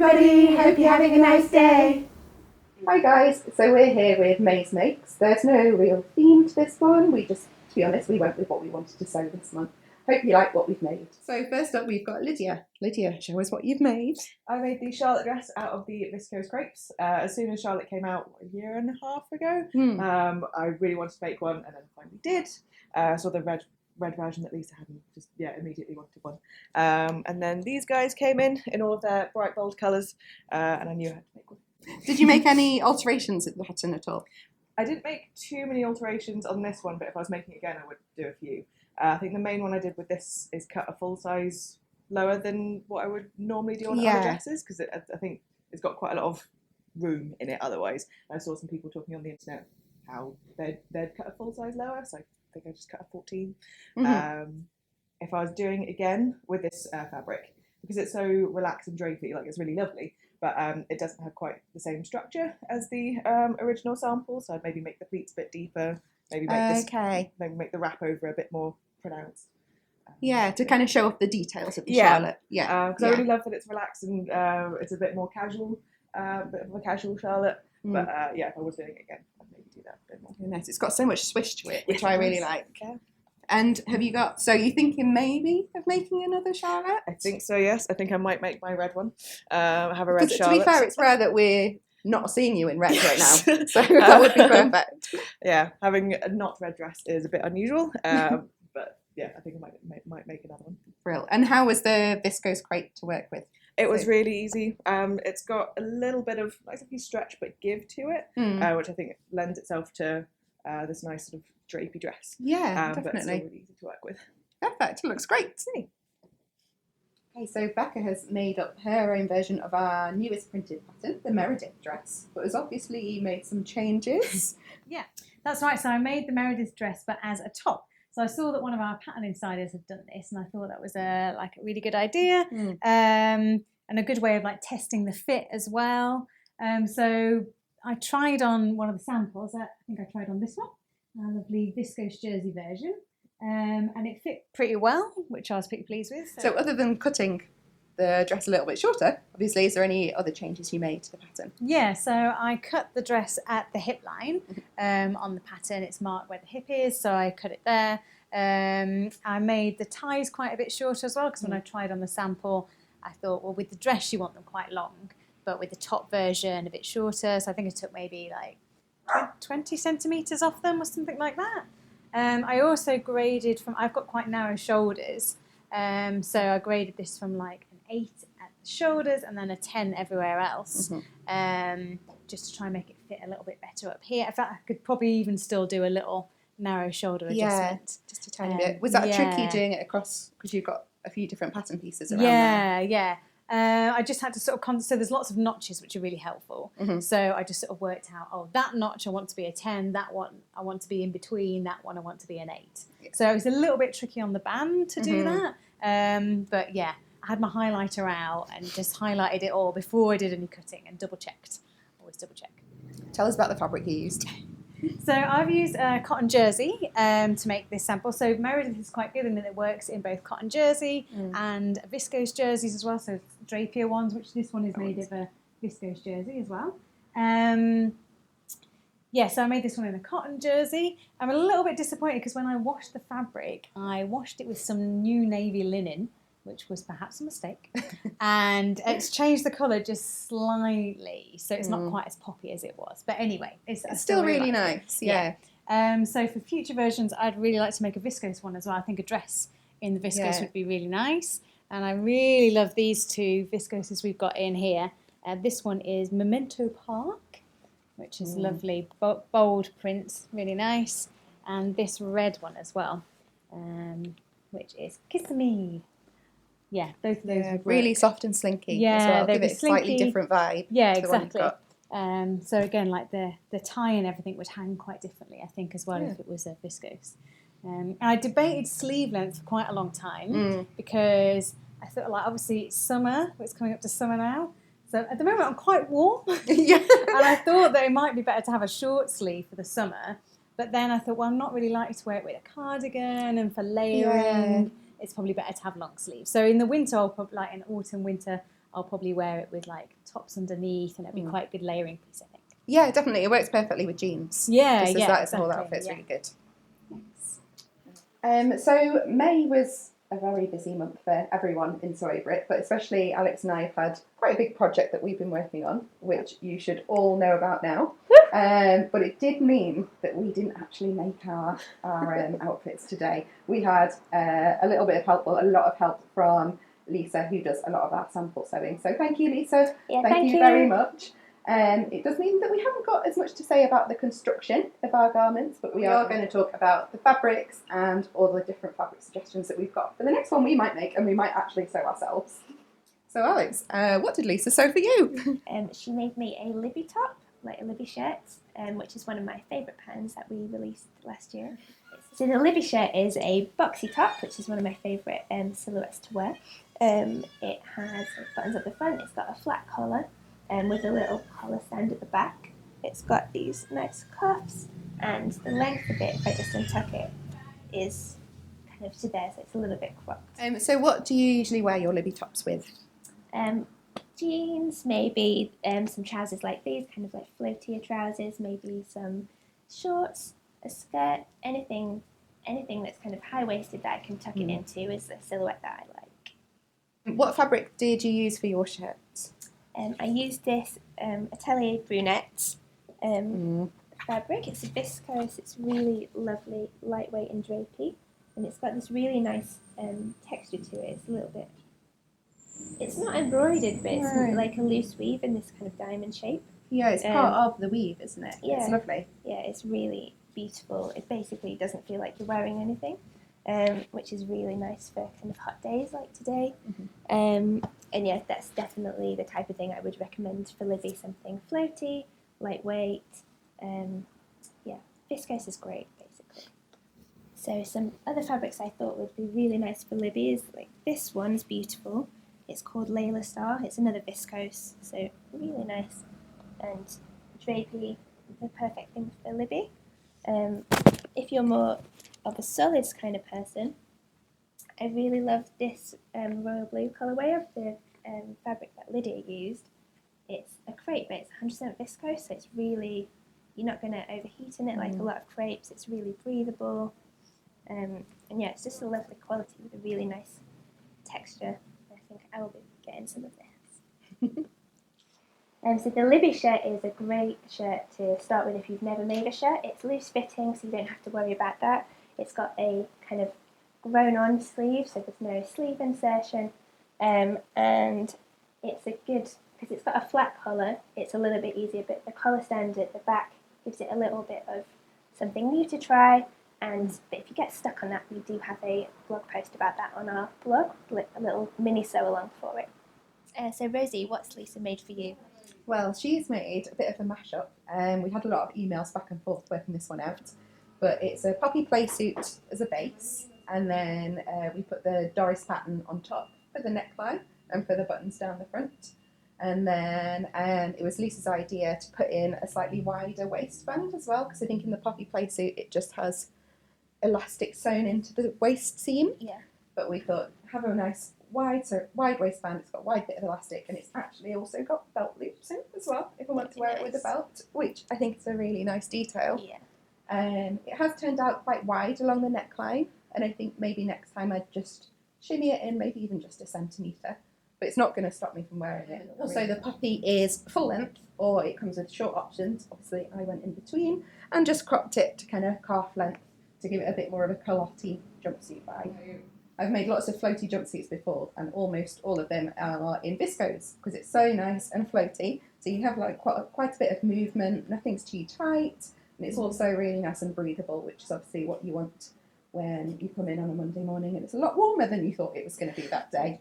everybody, hope you're having a nice day. Hi guys, so we're here with May's Makes. There's no real theme to this one, to be honest, we went with what we wanted to sew this month. Hope you like what we've made. So first up we've got Lydia. Lydia, show us what you've made. I made the Charlotte dress out of the viscose crepes. As soon as Charlotte came out a year and a half ago, I really wanted to make one, and then finally did. Saw the red version that Lisa hadn't, immediately wanted one. And then these guys came in all of their bright bold colours, and I knew I had to make one. Did you make any alterations at the pattern at all? I didn't make too many alterations on this one, but if I was making it again, I would do a few. I think the main one I did with this is cut a full size lower than what I would normally do on other dresses, because I think it's got quite a lot of room in it otherwise. I saw some people talking on the internet how they'd cut a full size lower, so I think I just cut a 14. If I was doing it again with this fabric, because it's so relaxed and drapey, like it's really lovely, but it doesn't have quite the same structure as the original sample, so I'd maybe make the pleats a bit deeper, maybe make the wrap over a bit more pronounced. To kind of show off the details of the Charlotte. Because I really love that it's relaxed and it's a bit more casual, bit of a casual Charlotte. But if I was doing it again, I'd maybe do that a bit more. Nice. It's got so much swish to it, which I really like. Yeah. And have you got, so you're thinking maybe of making another Charlotte? I think so, yes. I think I might make my red one. Have a red Charlotte. To be fair, it's rare that we're not seeing you in red right now. So that would be perfect. Yeah, having a not red dress is a bit unusual. But yeah, I think I might make another one. Brilliant. And how was the viscose crepe to work with? It was really easy. It's got a little bit of, not exactly stretch, but give to it, which I think lends itself to this nice sort of drapey dress. Yeah, definitely. But it's really easy to work with. Perfect. It looks great. Okay, so Becca has made up her own version of our newest printed pattern, the Meredith dress, but has obviously made some changes. Yeah, that's right. So I made the Meredith dress, but as a top. So I saw that one of our pattern insiders had done this, and I thought that was a really good idea, and a good way of testing the fit as well. So I tried on one of the samples. I think I tried on this one, a lovely viscose jersey version, and it fit pretty well, which I was pretty pleased with. So other than cutting the dress a little bit shorter, obviously, is there any other changes you made to the pattern? Yeah, so I cut the dress at the hip line on the pattern. It's marked where the hip is, so I cut it there. I made the ties quite a bit shorter as well, because when I tried on the sample, I thought, well, with the dress you want them quite long, but with the top version a bit shorter. So I think I took maybe 20 centimetres off them or something like that. I also graded I've got quite narrow shoulders, so I graded this from an 8 at the shoulders and then a 10 everywhere else, just to try and make it fit a little bit better up here. In fact, I could probably even still do a little narrow shoulder adjustment. Just a tiny bit. Was that tricky doing it across, because you've got a few different pattern pieces around there? Yeah. I just had to so there's lots of notches which are really helpful. So I just sort of worked out, that notch I want to be a 10, that one I want to be in between, that one I want to be an 8. Yeah. So it was a little bit tricky on the band to do that. But yeah, I had my highlighter out and just highlighted it all before I did any cutting and double checked. Always double check. Tell us about the fabric you used. So I've used cotton jersey to make this sample. So Meredith is quite good in that it works in both cotton jersey and viscose jerseys as well. So drapier ones, which this one is made of a viscose jersey as well. So I made this one in a cotton jersey. I'm a little bit disappointed because when I washed the fabric, I washed it with some new navy linen, which was perhaps a mistake, and it's changed the colour just slightly, so it's not quite as poppy as it was. But anyway, it's still really nice. Yeah. So for future versions, I'd really like to make a viscose one as well. I think a dress in the viscose would be really nice, and I really love these two viscoses we've got in here. This one is Memento Park, which is lovely, bold prints, really nice, and this red one as well, which is Kiss Me. Yeah, both of those would really soft and slinky as well. Give it a slightly different vibe. Yeah, to exactly. The one you've got. So again, the tie and everything would hang quite differently, I think, as well if it was a viscose. I debated sleeve length for quite a long time because I thought, obviously it's summer, it's coming up to summer now. So at the moment I'm quite warm. And I thought that it might be better to have a short sleeve for the summer. But then I thought, well, I'm not really likely to wear it with a cardigan and for layering. It's probably better to have long sleeves. So in the winter, I'll probably, in autumn, winter, I'll probably wear it with like tops underneath, and it'd be quite a good layering piece, I think. Yeah, definitely. It works perfectly with jeans. Yeah, just as yeah, that as the whole exactly, outfit's yeah. really good. So May was a very busy month for everyone in So Over It, but especially Alex and I have had quite a big project that we've been working on, which you should all know about now. But it did mean that we didn't actually make our outfits today. We had a little bit of help, well, a lot of help from Lisa, who does a lot of our sample sewing. So thank you, Lisa. Yeah, thank you very much. It does mean that we haven't got as much to say about the construction of our garments, but we are going to talk about the fabrics and all the different fabric suggestions that we've got for the next one we might make, and we might actually sew ourselves. So Alex, what did Lisa sew for you? She made me a Libby top, like a Libby shirt, which is one of my favourite patterns that we released last year. So the Libby shirt is a boxy top, which is one of my favourite silhouettes to wear. It has buttons at the front, it's got a flat collar, with a little collar stand at the back. It's got these nice cuffs, and the length of it, if I just untuck it, is kind of to there, so it's a little bit cropped. So what do you usually wear your Libby tops with? Jeans, maybe some trousers like these, kind of like floatier trousers, maybe some shorts, a skirt, anything that's kind of high-waisted that I can tuck it into is a silhouette that I like. What fabric did you use for your shirts? I used this Atelier Brunette fabric. It's a viscose, it's really lovely, lightweight and drapey, and it's got this really nice texture to it. It's a little bit, it's not embroidered, but it's like a loose weave in this kind of diamond shape. Yeah, it's part of the weave, isn't it? Yeah. It's lovely. Yeah, it's really beautiful. It basically doesn't feel like you're wearing anything, which is really nice for kind of hot days like today. And yeah, that's definitely the type of thing I would recommend for Libby, something floaty, lightweight. Yeah, viscose is great, basically. So some other fabrics I thought would be really nice for Libby is like this one's beautiful. It's called Layla Star. It's another viscose, so really nice and drapey, the perfect thing for Libby. If you're more of a solids kind of person, I really love this royal blue colourway of the fabric that Lydia used. It's a crepe, but it's 100% viscose, so it's really, you're not going to overheat in it like a lot of crepes. It's really breathable. And yeah, it's just a lovely quality with a really nice texture. I think I will be getting some of this. So the Libby shirt is a great shirt to start with if you've never made a shirt. It's loose fitting, so you don't have to worry about that. It's got a kind of grown on sleeve, so there's no sleeve insertion. And it's a good, because it's got a flat collar, it's a little bit easier, but the collar stand at the back gives it a little bit of something new to try. But if you get stuck on that, we do have a blog post about that on our blog, a little mini sew along for it. So Rosie, what's Lisa made for you? Well, she's made a bit of a mashup. We had a lot of emails back and forth working this one out. But it's a poppy play suit as a base, and then we put the Doris pattern on top for the neckline and for the buttons down the front. And then it was Lisa's idea to put in a slightly wider waistband as well, because I think in the poppy play suit it just has elastic sewn into the waist seam. Yeah. But we thought, have a nice wide waistband, it's got a wide bit of elastic, and it's actually also got belt loops in as well, if I want to wear it with a belt, which I think is a really nice detail. Yeah. It has turned out quite wide along the neckline, and I think maybe next time I'd just shimmy it in, maybe even just a centimetre, but it's not going to stop me from wearing it. Also, the poppy is full length, or it comes with short options. Obviously, I went in between and just cropped it to kind of calf length to give it a bit more of a culotte jumpsuit vibe. I've made lots of floaty jumpsuits before, and almost all of them are in viscose because it's so nice and floaty. So you have like quite a bit of movement, nothing's too tight, and it's also really nice and breathable, which is obviously what you want when you come in on a Monday morning and it's a lot warmer than you thought it was going to be that day.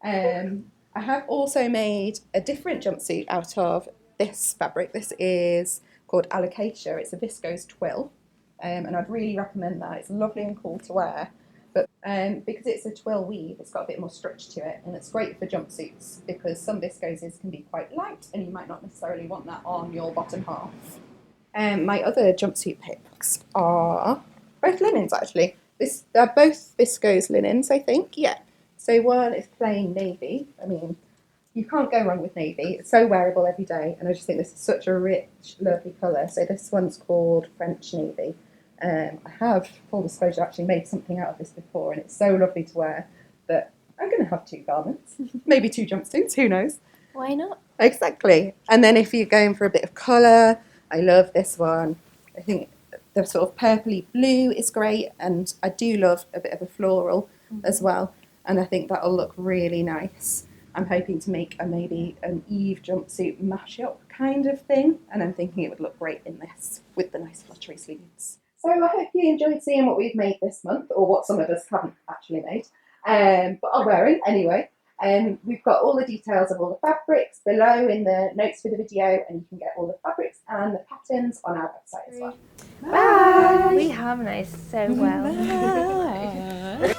I have also made a different jumpsuit out of this fabric. This is called Alocasia. It's a viscose twill, and I'd really recommend that. It's lovely and cool to wear. But because it's a twill weave, it's got a bit more stretch to it, and it's great for jumpsuits because some viscoses can be quite light and you might not necessarily want that on your bottom half. My other jumpsuit picks are both linens actually. They're both viscose linens, I think, yeah. So one is plain navy. I mean, you can't go wrong with navy. It's so wearable every day, and I just think this is such a rich, lovely colour. So this one's called French Navy. I have, full disclosure, actually made something out of this before, and it's so lovely to wear that I'm going to have 2 garments, maybe 2 jumpsuits, who knows? Why not? Exactly. And then if you're going for a bit of colour, I love this one. I think the sort of purpley blue is great, and I do love a bit of a floral as well, and I think that'll look really nice. I'm hoping to make maybe an Eve jumpsuit mash-up kind of thing, and I'm thinking it would look great in this with the nice fluttery sleeves. So I hope you enjoyed seeing what we've made this month, or what some of us haven't actually made, but are wearing anyway. We've got all the details of all the fabrics below in the notes for the video, and you can get all the fabrics and the patterns on our website as well. Bye! We harmonise so well. Bye.